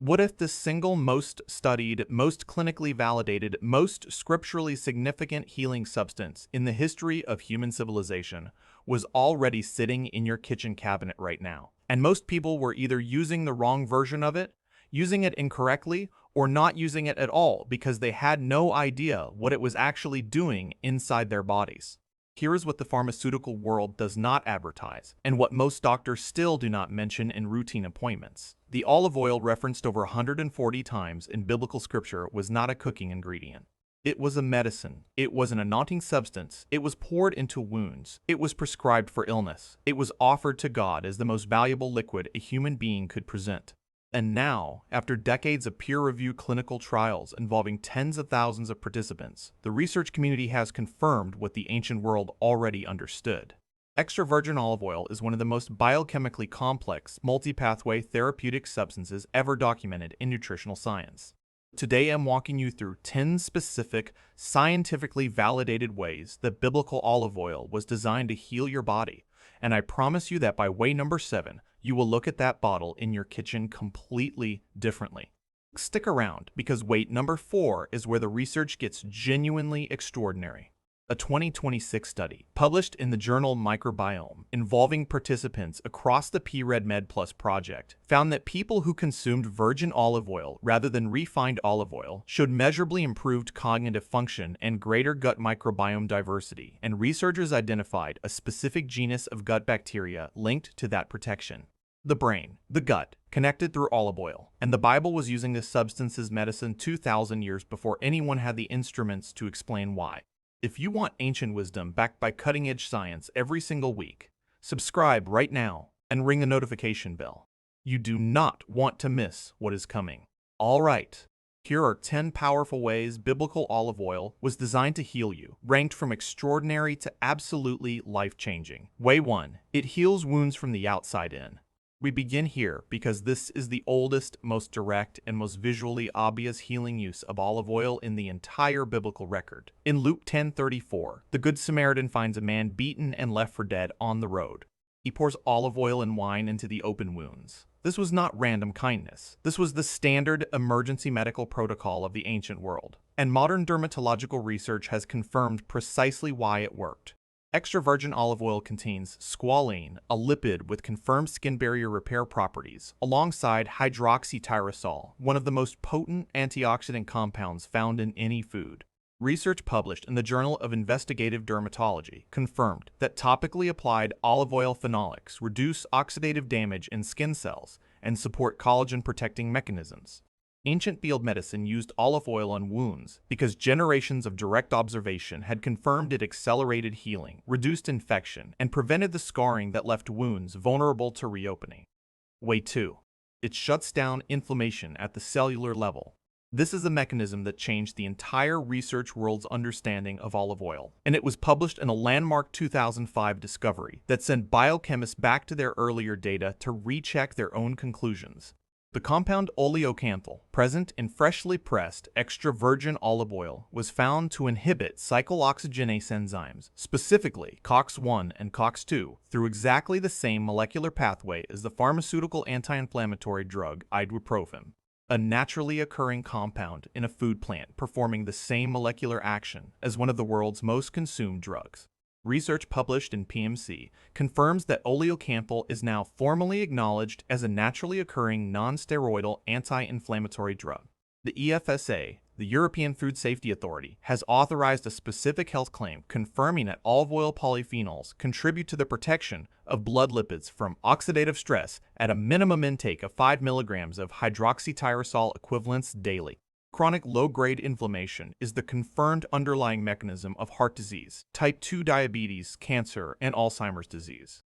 What if the single most studied, most clinically validated, most scripturally significant healing substance in the history of human civilization was already sitting in your kitchen cabinet right now? And most people were either using the wrong version of it, using it incorrectly, or not using it at all because they had no idea what it was actually doing inside their bodies. Here is what the pharmaceutical world does not advertise, and what most doctors still do not mention in routine appointments. The olive oil referenced over 140 times in biblical scripture was not a cooking ingredient. It was a medicine. It was an anointing substance. It was poured into wounds. It was prescribed for illness. It was offered to God as the most valuable liquid a human being could present. And now, after decades of peer-reviewed clinical trials involving tens of thousands of participants, the research community has confirmed what the ancient world already understood. Extra virgin olive oil is one of the most biochemically complex, multi-pathway therapeutic substances ever documented in nutritional science. Today I'm walking you through 10 specific, scientifically validated ways that biblical olive oil was designed to heal your body, and I promise you that by way number 7, you will look at that bottle in your kitchen completely differently. Stick around, because weight number 4 is where the research gets genuinely extraordinary. A 2026 study, published in the journal Microbiome, involving participants across the PRED Plus project, found that people who consumed virgin olive oil rather than refined olive oil showed measurably improved cognitive function and greater gut microbiome diversity, and researchers identified a specific genus of gut bacteria linked to that protection. The brain, the gut, connected through olive oil, and the Bible was using this substance as medicine 2,000 years before anyone had the instruments to explain why. If you want ancient wisdom backed by cutting-edge science every single week, subscribe right now and ring the notification bell. You do not want to miss what is coming. All right, here are 10 powerful ways biblical olive oil was designed to heal you, ranked from extraordinary to absolutely life-changing. Way 1. It heals wounds from the outside in. We begin here because this is the oldest, most direct, and most visually obvious healing use of olive oil in the entire biblical record. In Luke 10:34, the Good Samaritan finds a man beaten and left for dead on the road. He pours olive oil and wine into the open wounds. This was not random kindness. This was the standard emergency medical protocol of the ancient world. And modern dermatological research has confirmed precisely why it worked. Extra virgin olive oil contains squalane, a lipid with confirmed skin barrier repair properties, alongside hydroxytyrosol, one of the most potent antioxidant compounds found in any food. Research published in the Journal of Investigative Dermatology confirmed that topically applied olive oil phenolics reduce oxidative damage in skin cells and support collagen-protecting mechanisms. Ancient field medicine used olive oil on wounds because generations of direct observation had confirmed it accelerated healing, reduced infection, and prevented the scarring that left wounds vulnerable to reopening. Way 2. It shuts down inflammation at the cellular level. This is a mechanism that changed the entire research world's understanding of olive oil, and it was published in a landmark 2005 discovery that sent biochemists back to their earlier data to recheck their own conclusions. The compound oleocanthal, present in freshly pressed extra virgin olive oil, was found to inhibit cyclooxygenase enzymes, specifically COX-1 and COX-2, through exactly the same molecular pathway as the pharmaceutical anti-inflammatory drug ibuprofen, a naturally occurring compound in a food plant performing the same molecular action as one of the world's most consumed drugs. Research published in PMC confirms that oleocanthal is now formally acknowledged as a naturally occurring non-steroidal anti-inflammatory drug. The EFSA, the European Food Safety Authority, has authorized a specific health claim confirming that olive oil polyphenols contribute to the protection of blood lipids from oxidative stress at a minimum intake of 5 milligrams of hydroxytyrosol equivalents daily. Chronic low-grade inflammation is the confirmed underlying mechanism of heart disease, type 2 diabetes, cancer, and Alzheimer's disease.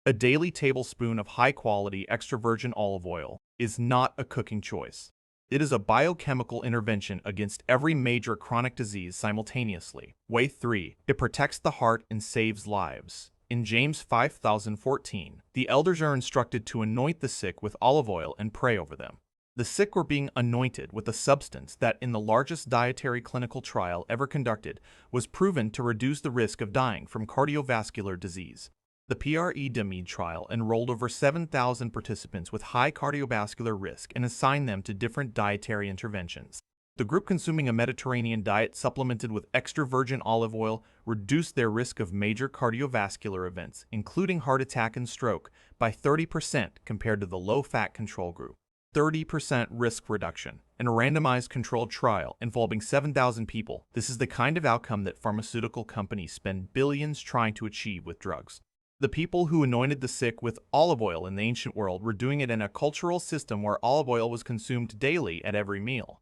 A daily tablespoon of high-quality extra virgin olive oil is not a cooking choice. It is a biochemical intervention against every major chronic disease simultaneously. Way 3. It protects the heart and saves lives. In James 5:14, the elders are instructed to anoint the sick with olive oil and pray over them. The sick were being anointed with a substance that, in the largest dietary clinical trial ever conducted, was proven to reduce the risk of dying from cardiovascular disease. The PREDME trial enrolled over 7,000 participants with high cardiovascular risk and assigned them to different dietary interventions. The group consuming a Mediterranean diet supplemented with extra virgin olive oil reduced their risk of major cardiovascular events, including heart attack and stroke, by 30% compared to the low-fat control group. 30% risk reduction in a randomized controlled trial involving 7,000 people. This is the kind of outcome that pharmaceutical companies spend billions trying to achieve with drugs. The people who anointed the sick with olive oil in the ancient world were doing it in a cultural system where olive oil was consumed daily at every meal.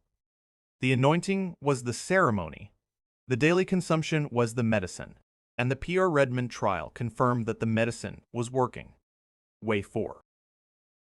The anointing was the ceremony. The daily consumption was the medicine. And the PREDME trial confirmed that the medicine was working. Way 4.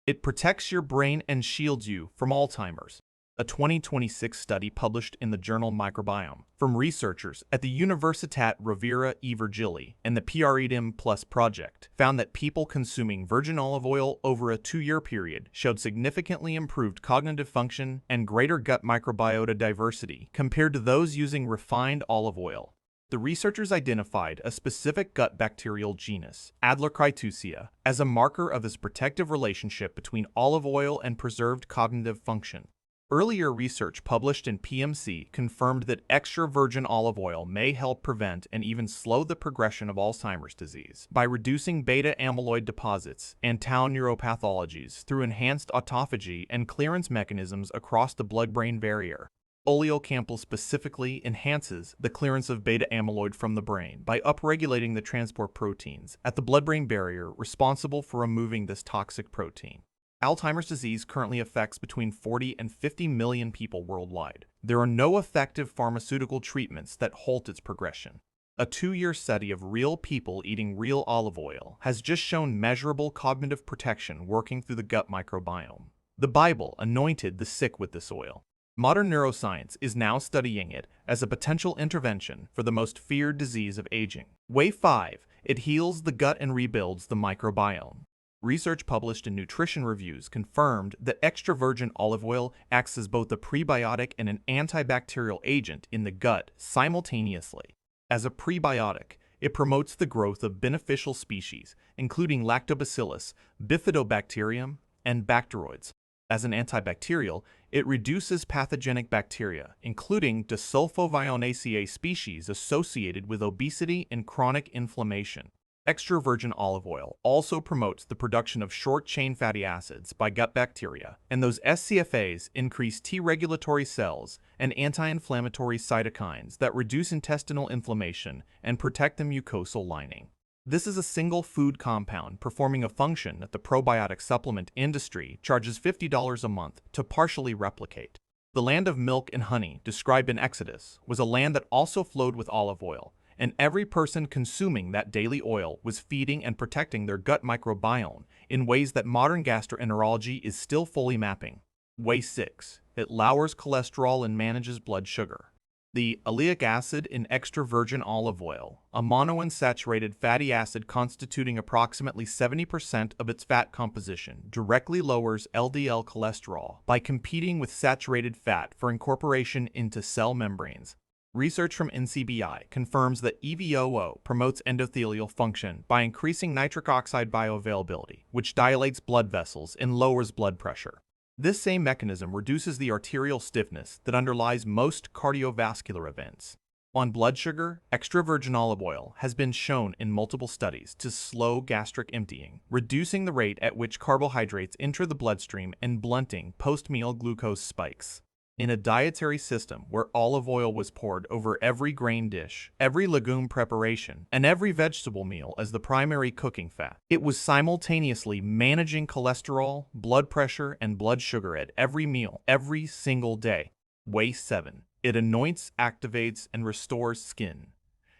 It protects your brain and shields you from Alzheimer's. A 2026 study published in the journal Microbiome from researchers at the Universitat Rovira i Virgili and the PREDME Plus project found that people consuming virgin olive oil over a 2-year period showed significantly improved cognitive function and greater gut microbiota diversity compared to those using refined olive oil. The researchers identified a specific gut bacterial genus, Adlercritusia, as a marker of this protective relationship between olive oil and preserved cognitive function. Earlier research published in PMC confirmed that extra virgin olive oil may help prevent and even slow the progression of Alzheimer's disease by reducing beta amyloid deposits and tau neuropathologies through enhanced autophagy and clearance mechanisms across the blood-brain barrier. Oleocanthal specifically enhances the clearance of beta amyloid from the brain by upregulating the transport proteins at the blood-brain barrier responsible for removing this toxic protein. Alzheimer's disease currently affects between 40 and 50 million people worldwide. There are no effective pharmaceutical treatments that halt its progression. A 2-year study of real people eating real olive oil has just shown measurable cognitive protection working through the gut microbiome. The Bible anointed the sick with this oil. Modern neuroscience is now studying it as a potential intervention for the most feared disease of aging. Way 5. It heals the gut and rebuilds the microbiome. Research published in Nutrition Reviews confirmed that extra virgin olive oil acts as both a prebiotic and an antibacterial agent in the gut simultaneously. As a prebiotic, it promotes the growth of beneficial species, including Lactobacillus, Bifidobacterium, and bacteroids. As an antibacterial, it reduces pathogenic bacteria, including desulfovionaceae species associated with obesity and chronic inflammation. Extra virgin olive oil also promotes the production of short-chain fatty acids by gut bacteria, and those SCFAs increase T regulatory cells and anti-inflammatory cytokines that reduce intestinal inflammation and protect the mucosal lining. This is a single food compound performing a function that the probiotic supplement industry charges $50 a month to partially replicate. The land of milk and honey, described in Exodus, was a land that also flowed with olive oil, and every person consuming that daily oil was feeding and protecting their gut microbiome in ways that modern gastroenterology is still fully mapping. Way 6. It lowers cholesterol and manages blood sugar. The oleic acid in extra virgin olive oil, a monounsaturated fatty acid constituting approximately 70% of its fat composition, directly lowers LDL cholesterol by competing with saturated fat for incorporation into cell membranes. Research from NCBI confirms that EVOO promotes endothelial function by increasing nitric oxide bioavailability, which dilates blood vessels and lowers blood pressure. This same mechanism reduces the arterial stiffness that underlies most cardiovascular events. On blood sugar, extra virgin olive oil has been shown in multiple studies to slow gastric emptying, reducing the rate at which carbohydrates enter the bloodstream and blunting post-meal glucose spikes. In a dietary system where olive oil was poured over every grain dish, every legume preparation, and every vegetable meal as the primary cooking fat, it was simultaneously managing cholesterol, blood pressure, and blood sugar at every meal, every single day. Way 7. It anoints, activates, and restores skin.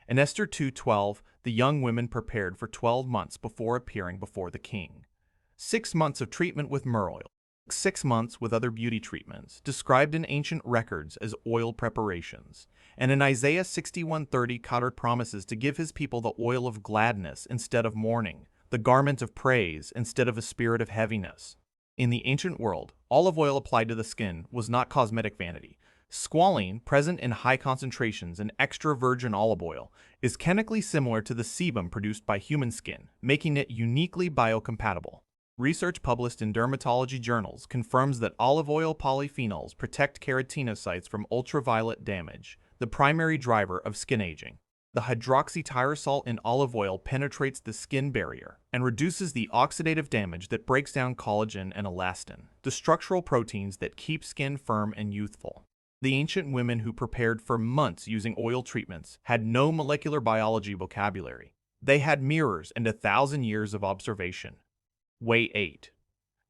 In Esther 2:12, the young women prepared for 12 months before appearing before the king. 6 months of treatment with myrrh oil. 6 months with other beauty treatments, described in ancient records as oil preparations. And in Isaiah 61:30, God promises to give his people the oil of gladness instead of mourning, the garment of praise instead of a spirit of heaviness. In the ancient world, olive oil applied to the skin was not cosmetic vanity. Squalene, present in high concentrations in extra virgin olive oil, is chemically similar to the sebum produced by human skin, making it uniquely biocompatible. Research published in dermatology journals confirms that olive oil polyphenols protect keratinocytes from ultraviolet damage, the primary driver of skin aging. The hydroxytyrosol in olive oil penetrates the skin barrier and reduces the oxidative damage that breaks down collagen and elastin, the structural proteins that keep skin firm and youthful. The ancient women who prepared for months using oil treatments had no molecular biology vocabulary. They had mirrors and 1,000 years of observation. Way 8.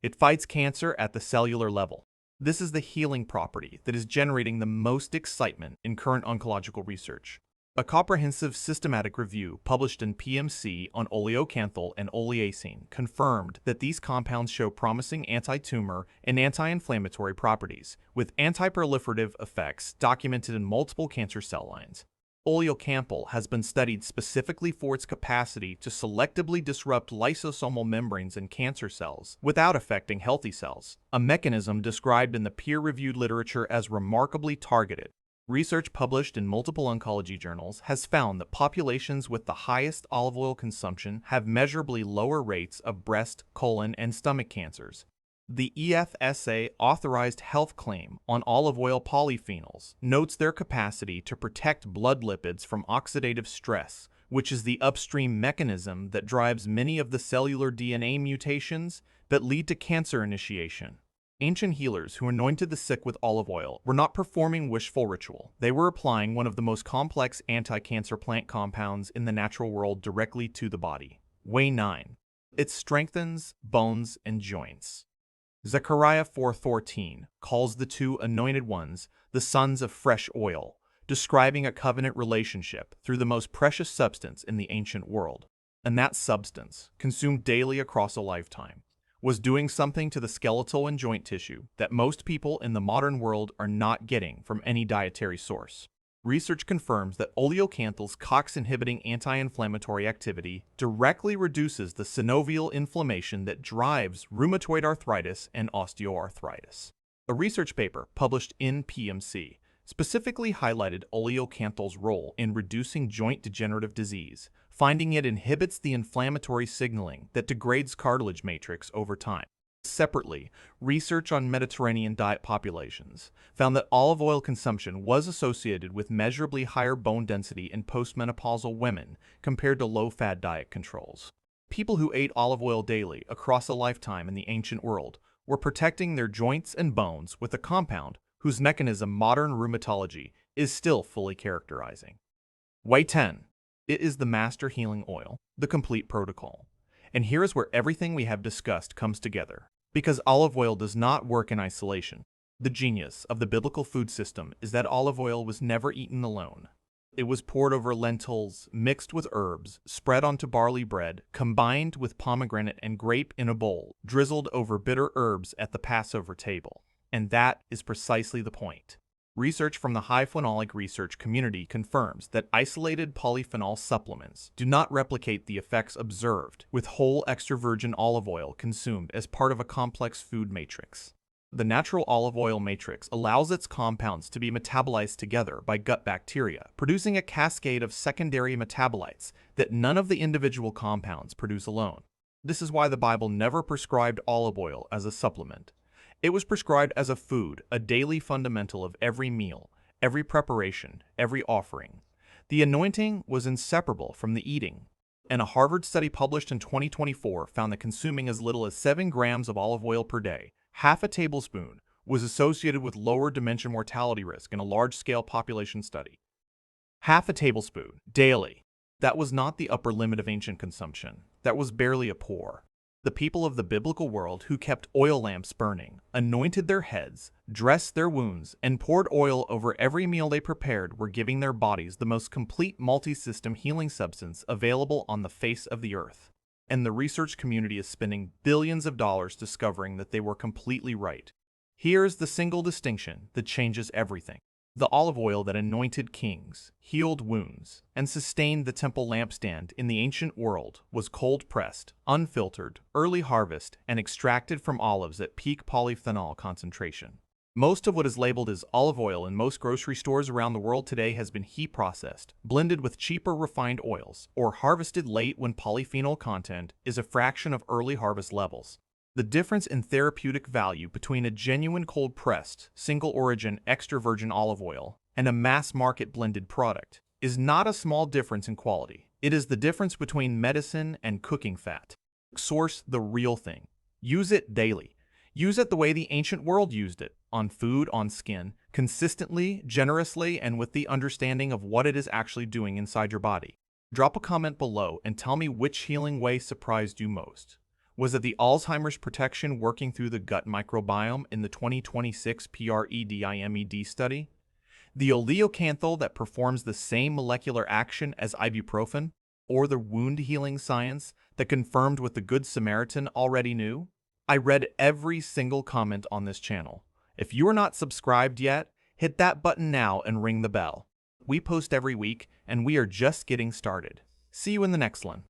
It fights cancer at the cellular level. This is the healing property that is generating the most excitement in current oncological research. A comprehensive systematic review published in PMC on oleocanthal and oleacine confirmed that these compounds show promising anti-tumor and anti-inflammatory properties, with anti-proliferative effects documented in multiple cancer cell lines. Oleocanthal has been studied specifically for its capacity to selectively disrupt lysosomal membranes in cancer cells without affecting healthy cells, a mechanism described in the peer-reviewed literature as remarkably targeted. Research published in multiple oncology journals has found that populations with the highest olive oil consumption have measurably lower rates of breast, colon, and stomach cancers. The EFSA authorized health claim on olive oil polyphenols notes their capacity to protect blood lipids from oxidative stress, which is the upstream mechanism that drives many of the cellular DNA mutations that lead to cancer initiation. Ancient healers who anointed the sick with olive oil were not performing wishful ritual. They were applying one of the most complex anti-cancer plant compounds in the natural world directly to the body. Way 9. It strengthens bones and joints. Zechariah 4:14 calls the two anointed ones the sons of fresh oil, describing a covenant relationship through the most precious substance in the ancient world. And that substance, consumed daily across a lifetime, was doing something to the skeletal and joint tissue that most people in the modern world are not getting from any dietary source. Research confirms that oleocanthal's COX-inhibiting anti-inflammatory activity directly reduces the synovial inflammation that drives rheumatoid arthritis and osteoarthritis. A research paper published in PMC specifically highlighted oleocanthal's role in reducing joint degenerative disease, finding it inhibits the inflammatory signaling that degrades cartilage matrix over time. Separately, research on Mediterranean diet populations found that olive oil consumption was associated with measurably higher bone density in postmenopausal women compared to low-fat diet controls. People who ate olive oil daily across a lifetime in the ancient world were protecting their joints and bones with a compound whose mechanism modern rheumatology is still fully characterizing. Way 10. It is the master healing oil, the complete protocol. And here is where everything we have discussed comes together. Because olive oil does not work in isolation. The genius of the biblical food system is that olive oil was never eaten alone. It was poured over lentils, mixed with herbs, spread onto barley bread, combined with pomegranate and grape in a bowl, drizzled over bitter herbs at the Passover table. And that is precisely the point. Research from the high phenolic research community confirms that isolated polyphenol supplements do not replicate the effects observed with whole extra virgin olive oil consumed as part of a complex food matrix. The natural olive oil matrix allows its compounds to be metabolized together by gut bacteria, producing a cascade of secondary metabolites that none of the individual compounds produce alone. This is why the Bible never prescribed olive oil as a supplement. It was prescribed as a food, a daily fundamental of every meal, every preparation, every offering. The anointing was inseparable from the eating. And a Harvard study published in 2024 found that consuming as little as 7 grams of olive oil per day, half a tablespoon, was associated with lower dementia mortality risk in a large-scale population study. Half a tablespoon, daily. That was not the upper limit of ancient consumption. That was barely a pour. The people of the biblical world who kept oil lamps burning, anointed their heads, dressed their wounds, and poured oil over every meal they prepared were giving their bodies the most complete multi-system healing substance available on the face of the earth. And the research community is spending billions of dollars discovering that they were completely right. Here's the single distinction that changes everything. The olive oil that anointed kings, healed wounds, and sustained the temple lampstand in the ancient world was cold-pressed, unfiltered, early harvest, and extracted from olives at peak polyphenol concentration. Most of what is labeled as olive oil in most grocery stores around the world today has been heat processed, blended with cheaper refined oils, or harvested late when polyphenol content is a fraction of early harvest levels. The difference in therapeutic value between a genuine cold-pressed, single-origin extra virgin olive oil and a mass-market blended product is not a small difference in quality. It is the difference between medicine and cooking fat. Source the real thing. Use it daily. Use it the way the ancient world used it, on food, on skin, consistently, generously, and with the understanding of what it is actually doing inside your body. Drop a comment below and tell me which healing way surprised you most. Was it the Alzheimer's protection working through the gut microbiome in the 2026 PREDIMED study? The Oleocanthal that performs the same molecular action as ibuprofen? Or the wound healing science that confirmed what the Good Samaritan already knew? I read every single comment on this channel. If you are not subscribed yet, hit that button now and ring the bell. We post every week, and we are just getting started. See you in the next one.